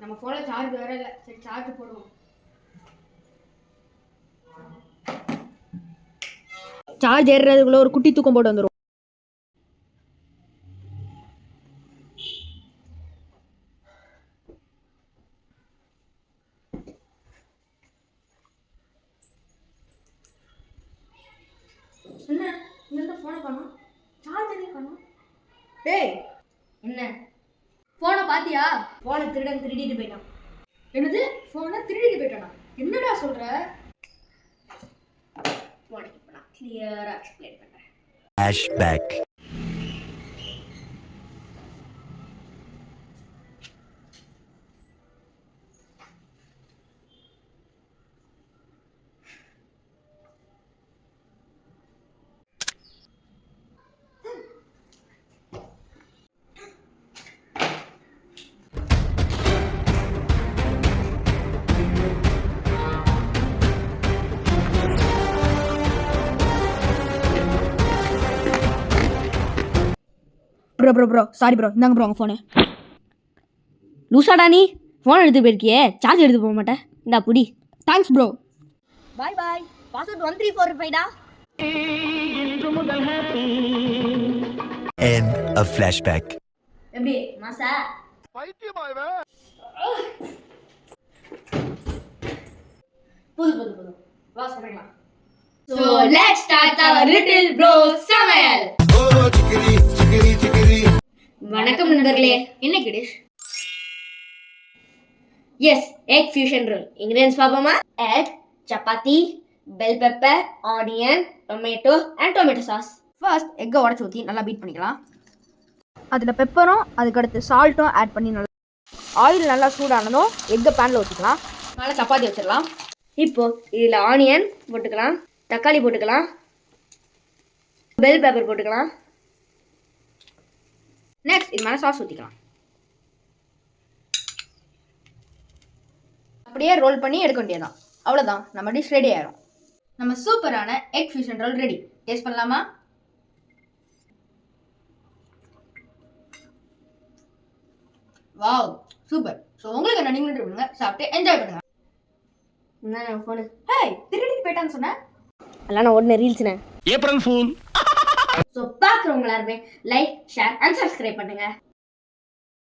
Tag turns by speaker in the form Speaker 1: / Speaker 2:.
Speaker 1: நம்ம போன்ல சார்ஜ் வேற இல்ல. சரி சார்ஜ் போடுவோம்.
Speaker 2: சார்ஜ் ஏறுறதுக்குள்ள ஒரு குட்டி தூக்கம் போட்டு வந்துரும்.
Speaker 1: என்ன இந்த போனை காணோம், சார்ஜ் எதையும் காணோம். டேய் என்ன போனை பாத்தியா? போனை திருடிட்டு போயிட்டான். என்னது போனை திருடிட்டு போயிட்டானா? என்னடா சொல்ற? போனைக்கு இப்ப நான் கிளியரா எக்ஸ்பிளைன் பண்றேன்.
Speaker 3: ஃபிளாஷ்பேக்.
Speaker 2: ப்ரோ சாரி ப்ரோ, இந்தாங்க ப்ரோ உங்கள் ஃபோனு. லூசாடா நீ, ஃபோன் எடுத்து போயிருக்கியே, சார்ஜ் எடுத்து போக மாட்டேன். இந்தா புடி. Thanks bro.
Speaker 1: Bye bye. Password 1345 டா.
Speaker 3: End of flashback.
Speaker 1: எப்படி மாசா?
Speaker 4: பைத்தியமா இவன்?
Speaker 1: புது வா சமைக்கலாம். So let's start our little bro சமையல். வணக்கம் நண்பர்களே. இன்னைக்கு dish is egg fusion roll. Ingredients பாப்போமா? Egg, chapati, bell pepper, onion, tomato and tomato sauce.
Speaker 2: First எக்கை உடச்சி ஊற்றி நல்லா பீட் பண்ணிக்கலாம். அதில் பெப்பரும் அதுக்கடுத்து சால்ட்டும் ஆட் பண்ணி நல்லா ஆயில் நல்லா சூடானதும் எக்கை பேனில் ஊற்றிக்கலாம். நல்லா சப்பாத்தி வச்சிடலாம்.
Speaker 1: இப்போ இதில் ஆனியன் போட்டுக்கலாம், தக்காளி போட்டுக்கலாம், பெல் பெப்பர் போட்டுக்கலாம்.
Speaker 2: நெக்ஸ்ட் இது மேலே சாஸ் ஊற்றிக்கலாம். அப்படியே ரோல் பண்ணி எடுக்க வேண்டியதான். அவ்வளோதான், நம்ம டிஷ் ரெடி ஆயிடும். நம்ம சூப்பரான egg fusion roll ready. Taste பண்ணலாமா? Wow super. ஸோ உங்களுக்கு என்ன, நீங்களும் ட்ரை பண்ணுங்க, சாப்பிட்டு என்ஜாய் பண்ணுங்க.
Speaker 1: என்ன ஃபோனு?
Speaker 2: ஹேய், திருடிட்டு போயிட்டான்னு சொன்னேன்.
Speaker 1: அதெல்லாம் நான் உடனே ரீல்ஸ்னே.
Speaker 4: April fool.
Speaker 1: ஸோ பார்க்குறவங்க எல்லாருமே லைக், ஷேர் அண்ட் சப்ஸ்கிரைப் பண்ணுங்க.